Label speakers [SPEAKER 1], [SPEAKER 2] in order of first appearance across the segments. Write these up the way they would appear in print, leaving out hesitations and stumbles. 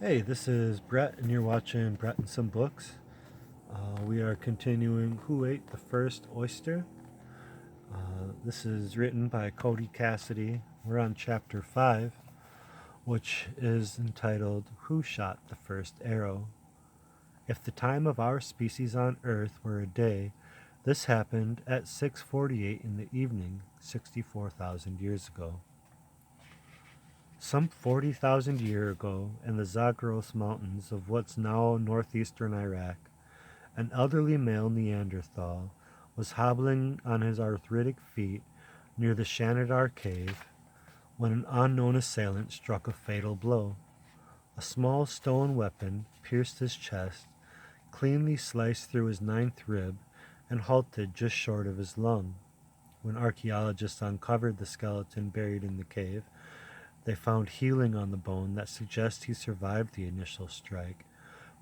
[SPEAKER 1] Hey, this is Brett, and you're watching Brett and Some Books. We are continuing Who Ate the First Oyster? This is written by Cody Cassidy. We're on chapter 5, which is entitled Who Shot the First Arrow? If the time of our species on Earth were a day, this happened at 6:48 in the evening, 64,000 years ago. Some 40,000 years ago, in the Zagros Mountains of what's now northeastern Iraq, an elderly male Neanderthal was hobbling on his arthritic feet near the Shanidar cave when an unknown assailant struck a fatal blow. A small stone weapon pierced his chest, cleanly sliced through his ninth rib, and halted just short of his lung. When archaeologists uncovered the skeleton buried in the cave, they found healing on the bone that suggests he survived the initial strike,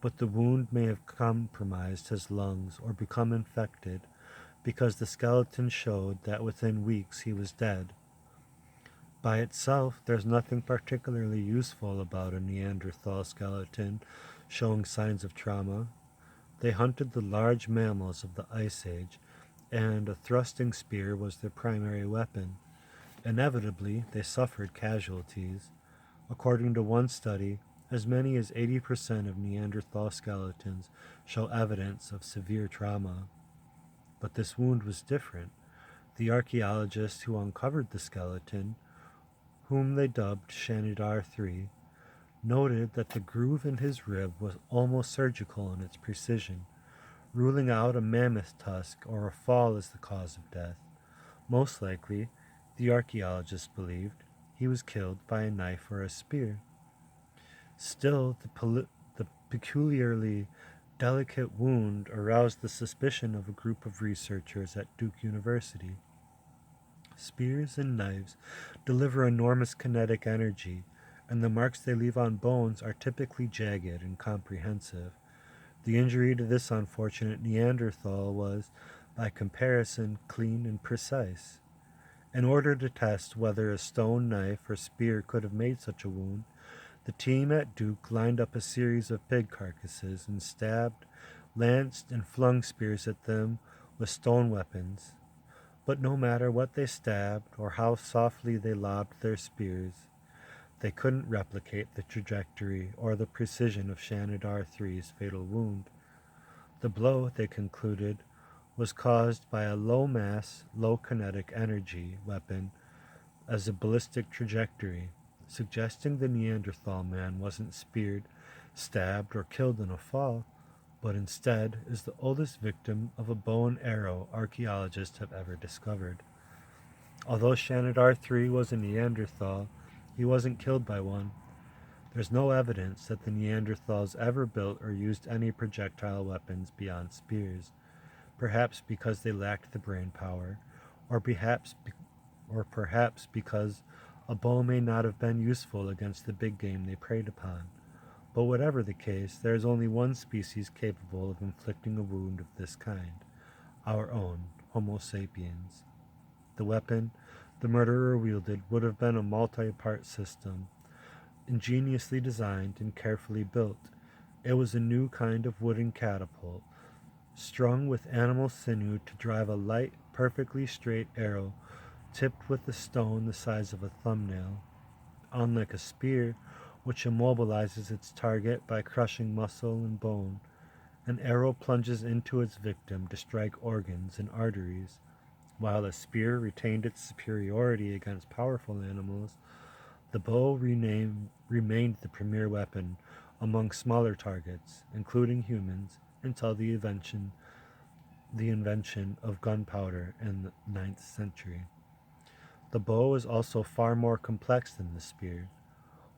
[SPEAKER 1] but the wound may have compromised his lungs or become infected because the skeleton showed that within weeks he was dead. By itself, there's nothing particularly useful about a Neanderthal skeleton showing signs of trauma. They hunted the large mammals of the Ice Age, and a thrusting spear was their primary weapon. Inevitably, they suffered casualties. According to one study, as many as 80% of Neanderthal skeletons show evidence of severe trauma. But this wound was different. The archaeologist who uncovered the skeleton, whom they dubbed Shanidar III, noted that the groove in his rib was almost surgical in its precision, ruling out a mammoth tusk or a fall as the cause of death. Most likely, the archaeologist believed, he was killed by a knife or a spear. Still, the peculiarly delicate wound aroused the suspicion of a group of researchers at Duke University. Spears and knives deliver enormous kinetic energy, and the marks they leave on bones are typically jagged and comprehensive. The injury to this unfortunate Neanderthal was, by comparison, clean and precise. In order to test whether a stone knife or spear could have made such a wound, the team at Duke lined up a series of pig carcasses and stabbed, lanced, and flung spears at them with stone weapons. But no matter what they stabbed or how softly they lobbed their spears, they couldn't replicate the trajectory or the precision of Shanidar III's fatal wound. The blow, they concluded, was caused by a low mass, low kinetic energy weapon as a ballistic trajectory, suggesting the Neanderthal man wasn't speared, stabbed, or killed in a fall, but instead is the oldest victim of a bow and arrow archaeologists have ever discovered. Although Shanidar III was a Neanderthal, he wasn't killed by one. There's no evidence that the Neanderthals ever built or used any projectile weapons beyond spears, perhaps because they lacked the brain power, or perhaps because a bow may not have been useful against the big game they preyed upon. But whatever the case, there is only one species capable of inflicting a wound of this kind, our own, Homo sapiens. The weapon the murderer wielded would have been a multi-part system, ingeniously designed and carefully built. It was a new kind of wooden catapult, strung with animal sinew to drive a light, perfectly straight arrow tipped with a stone the size of a thumbnail. Unlike a spear, which immobilizes its target by crushing muscle and bone, an arrow plunges into its victim to strike organs and arteries. While a spear retained its superiority against powerful animals, the bow remained the premier weapon among smaller targets, including humans, until the invention of gunpowder in the 9th century. The bow is also far more complex than the spear.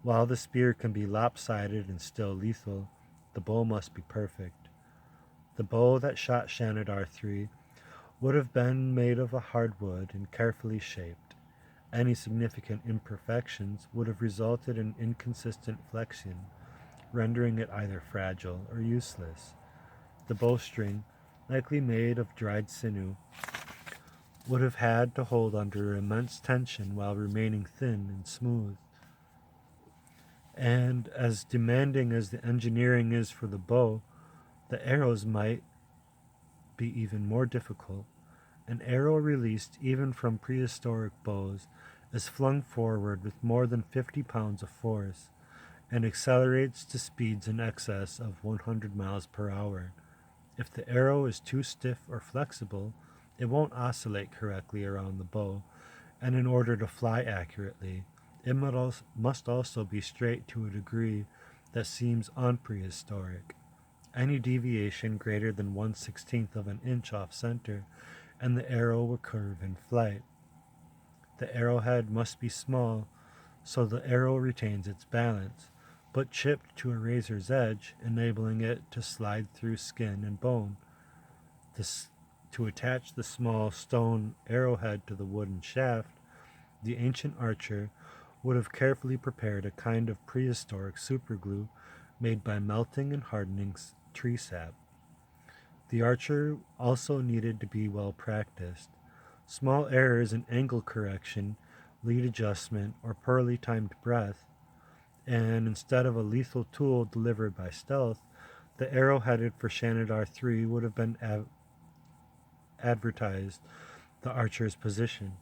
[SPEAKER 1] While the spear can be lopsided and still lethal, the bow must be perfect. The bow that shot Shanidar III would have been made of a hardwood and carefully shaped. Any significant imperfections would have resulted in inconsistent flexion, rendering it either fragile or useless. The bowstring, likely made of dried sinew, would have had to hold under immense tension while remaining thin and smooth. And as demanding as the engineering is for the bow, the arrows might be even more difficult. An arrow released even from prehistoric bows is flung forward with more than 50 pounds of force and accelerates to speeds in excess of 100 miles per hour. If the arrow is too stiff or flexible, it won't oscillate correctly around the bow, and in order to fly accurately, it must also be straight to a degree that seems unprehistoric. Any deviation greater than 1/16 of an inch off center, and the arrow will curve in flight. The arrowhead must be small, so the arrow retains its balance, but chipped to a razor's edge, enabling it to slide through skin and bone. This, to attach the small stone arrowhead to the wooden shaft, the ancient archer would have carefully prepared a kind of prehistoric superglue made by melting and hardening tree sap. The archer also needed to be well practiced. Small errors in angle correction, lead adjustment, or poorly timed breath, and instead of a lethal tool delivered by stealth, the arrow headed for Shanidar 3 would have been advertised the archer's position.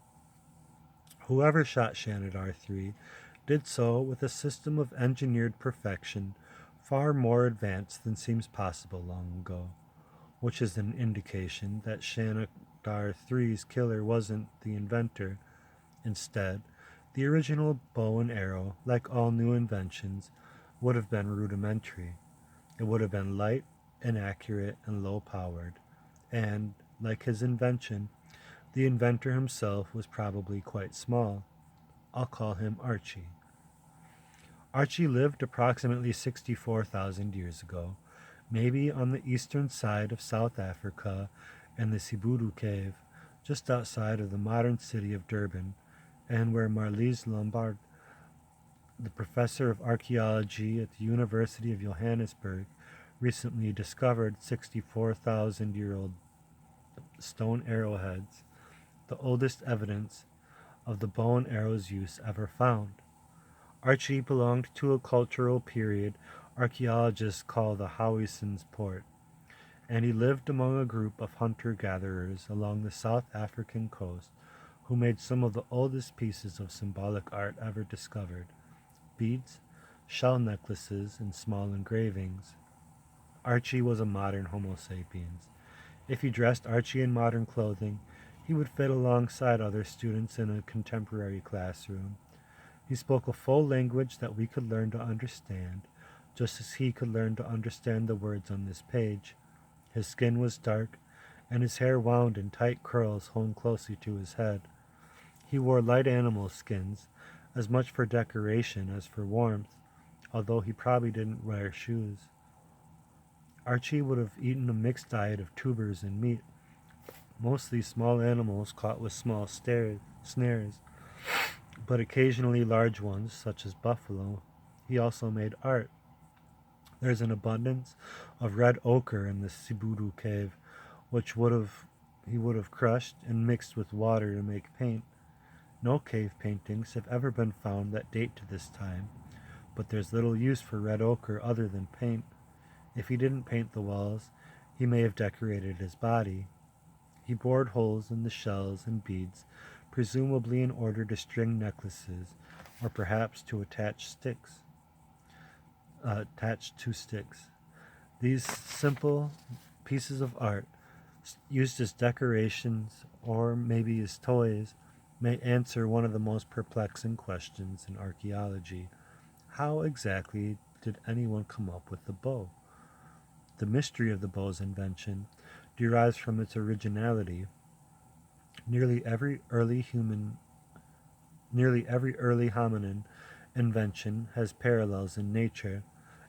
[SPEAKER 1] Whoever shot Shanidar 3 did so with a system of engineered perfection far more advanced than seems possible long ago, which is an indication that Shanidar 3's killer wasn't the inventor. Instead, the original bow and arrow, like all new inventions, would have been rudimentary. It would have been light, inaccurate, and low powered. And, like his invention, the inventor himself was probably quite small. I'll call him Archie. Archie lived approximately 64,000 years ago, maybe on the eastern side of South Africa in the Sibudu Cave, just outside of the modern city of Durban, and where Marlies Lombard, the professor of archaeology at the University of Johannesburg, recently discovered 64,000-year-old stone arrowheads, the oldest evidence of the bow and arrow's use ever found. Archie belonged to a cultural period archaeologists call the Howissens Port, and he lived among a group of hunter-gatherers along the South African coast who made some of the oldest pieces of symbolic art ever discovered: beads, shell necklaces, and small engravings. Archie was a modern Homo sapiens. If you dressed Archie in modern clothing, he would fit alongside other students in a contemporary classroom. He spoke a full language that we could learn to understand, just as he could learn to understand the words on this page. His skin was dark, and his hair wound in tight curls hung closely to his head. He wore light animal skins, as much for decoration as for warmth, although he probably didn't wear shoes. Archie would have eaten a mixed diet of tubers and meat, mostly small animals caught with small snares, but occasionally large ones, such as buffalo. He also made art. There's an abundance of red ochre in the Sibudu cave, which he would have crushed and mixed with water to make paint. No cave paintings have ever been found that date to this time, but there's little use for red ochre other than paint. If he didn't paint the walls, he may have decorated his body. He bored holes in the shells and beads, presumably in order to string necklaces, or perhaps to attach to sticks. These simple pieces of art, used as decorations or maybe as toys, may answer one of the most perplexing questions in archaeology. How exactly did anyone come up with the bow? The mystery of the bow's invention derives from its originality. Nearly every early hominin invention has parallels in nature,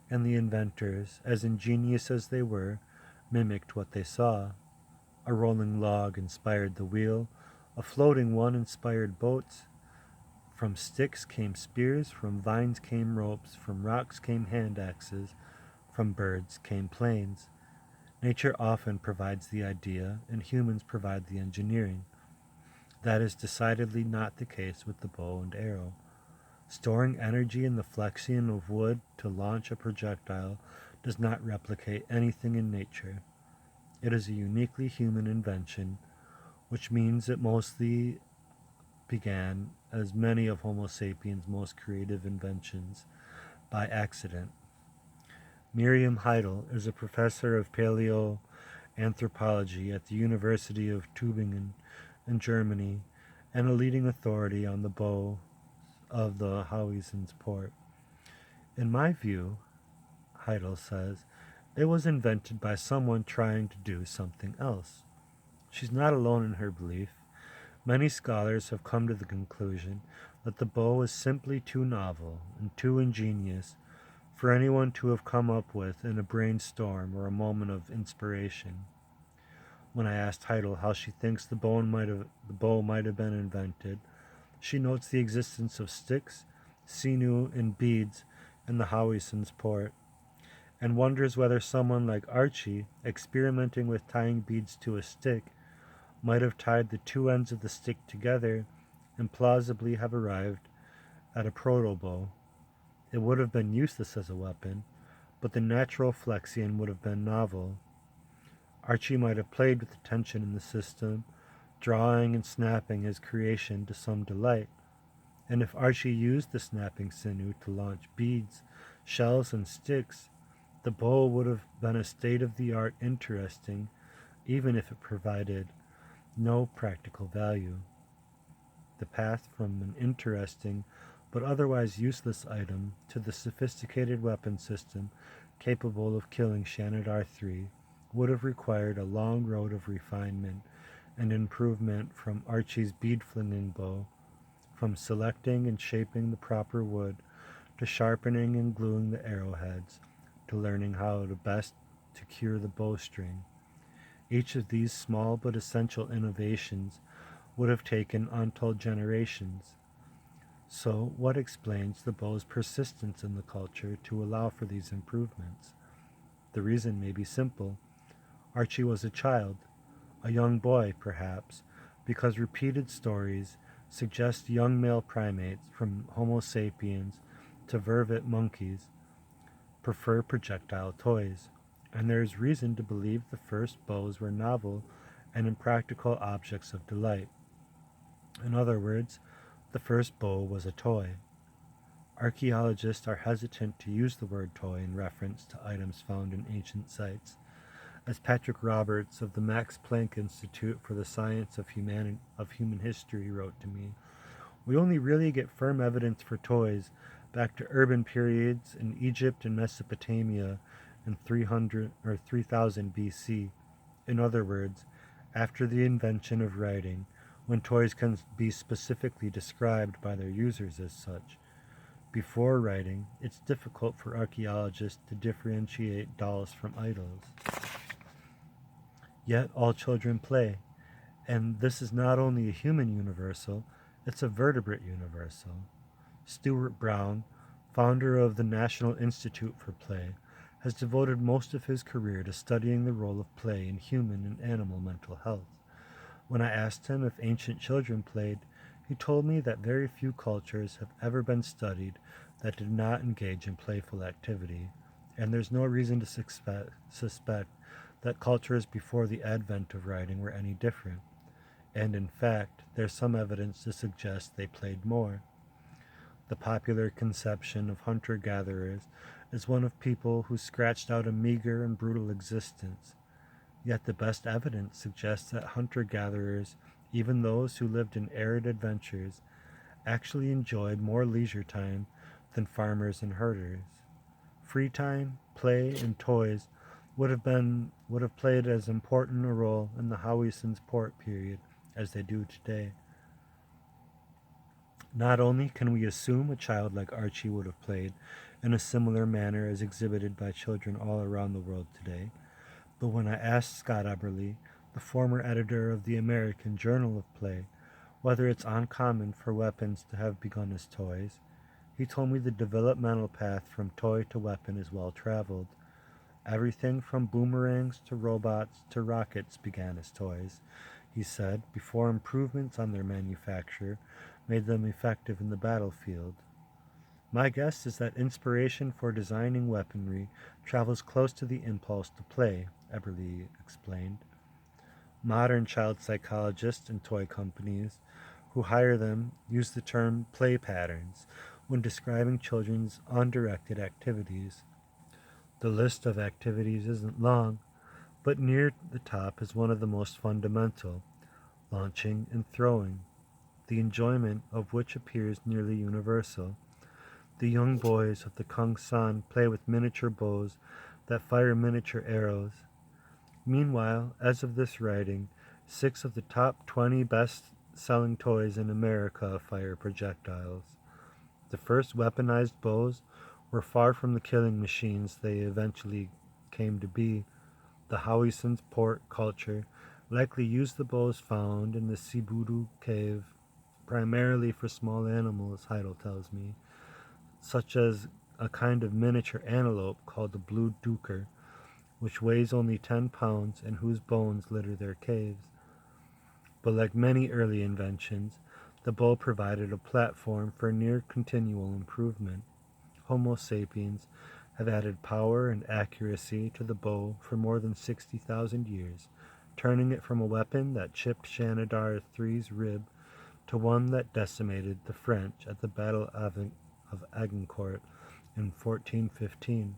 [SPEAKER 1] and the inventors, as ingenious as they were, mimicked what they saw. A rolling log inspired the wheel, a floating one inspired boats. From sticks came spears, from vines came ropes, from rocks came hand axes, from birds came planes. Nature often provides the idea, and humans provide the engineering. That is decidedly not the case with the bow and arrow. Storing energy in the flexion of wood to launch a projectile does not replicate anything in nature. It is a uniquely human invention, which means it mostly began, as many of Homo sapiens' most creative inventions, by accident. Miriam Heidel is a professor of paleoanthropology at the University of Tübingen in Germany and a leading authority on the bow of the Howiesen's port. In my view, Heidel says, it was invented by someone trying to do something else. She's not alone in her belief. Many scholars have come to the conclusion that the bow is simply too novel and too ingenious for anyone to have come up with in a brainstorm or a moment of inspiration. When I asked Heidel how she thinks the bow might have been invented, she notes the existence of sticks, sinew, and beads in the Howiesen's port, and wonders whether someone like Archie, experimenting with tying beads to a stick, might have tied the two ends of the stick together and plausibly have arrived at a proto-bow. It would have been useless as a weapon, but the natural flexion would have been novel. Archie might have played with the tension in the system, drawing and snapping his creation to some delight. And if Archie used the snapping sinew to launch beads, shells, and sticks, the bow would have been a state-of-the-art interesting, even if it provided no practical value. The path from an interesting but otherwise useless item to the sophisticated weapon system capable of killing Shanidar III would have required a long road of refinement and improvement, from Archie's bead-flinging bow, from selecting and shaping the proper wood, to sharpening and gluing the arrowheads, to learning how to best to cure the bowstring. Each of these small but essential innovations would have taken untold generations. So, what explains the bow's persistence in the culture to allow for these improvements? The reason may be simple. Archie was a child, a young boy, perhaps, because repeated stories suggest young male primates, from Homo sapiens to vervet monkeys, prefer projectile toys, and there is reason to believe the first bows were novel and impractical objects of delight. In other words, the first bow was a toy. Archaeologists are hesitant to use the word toy in reference to items found in ancient sites. As Patrick Roberts of the Max Planck Institute for the Science of Human History wrote to me, we only really get firm evidence for toys back to urban periods in Egypt and Mesopotamia in 300 or 3000 BC. In other words, after the invention of writing, when toys can be specifically described by their users as such. Before writing, it's difficult for archaeologists to differentiate dolls from idols. Yet all children play, and this is not only a human universal, it's a vertebrate universal. Stuart Brown, founder of the National Institute for Play, has devoted most of his career to studying the role of play in human and animal mental health. When I asked him if ancient children played, he told me that very few cultures have ever been studied that did not engage in playful activity, and there's no reason to suspect that cultures before the advent of writing were any different. And in fact, there's some evidence to suggest they played more. The popular conception of hunter-gatherers is one of people who scratched out a meager and brutal existence. Yet the best evidence suggests that hunter-gatherers, even those who lived in arid adventures, actually enjoyed more leisure time than farmers and herders. Free time, play, and toys would have played as important a role in the Howiesen's port period as they do today. Not only can we assume a child like Archie would have played in a similar manner as exhibited by children all around the world today, but when I asked Scott Eberly, the former editor of the American Journal of Play, whether it's uncommon for weapons to have begun as toys, he told me the developmental path from toy to weapon is well traveled. Everything from boomerangs to robots to rockets began as toys, he said, before improvements on their manufacture made them effective in the battlefield. My guess is that inspiration for designing weaponry travels close to the impulse to play, Eberle explained. Modern child psychologists and toy companies who hire them use the term play patterns when describing children's undirected activities. The list of activities isn't long, but near the top is one of the most fundamental: launching and throwing, the enjoyment of which appears nearly universal. The young boys of the Kung San play with miniature bows that fire miniature arrows. Meanwhile, as of this writing, 6 of the top 20 best selling toys in America fire projectiles. The first weaponized bows were far from the killing machines they eventually came to be. The Howison Port culture likely used the bows found in the Sibudu cave primarily for small animals, Heidel tells me, such as a kind of miniature antelope called the blue duiker, which weighs only 10 pounds and whose bones litter their caves. But like many early inventions, the bow provided a platform for near continual improvement. Homo sapiens have added power and accuracy to the bow for more than 60,000 years, turning it from a weapon that chipped Shanidar III's rib to one that decimated the French at the Battle of Agincourt in 1415.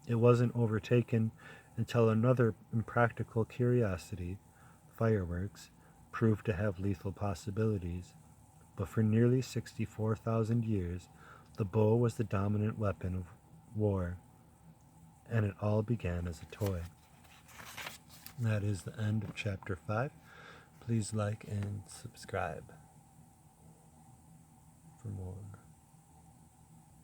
[SPEAKER 1] It wasn't overtaken until another impractical curiosity, fireworks, proved to have lethal possibilities. But for nearly 64,000 years, the bow was the dominant weapon of war, and it all began as a toy. That is the end of chapter 5. Please like and subscribe for more.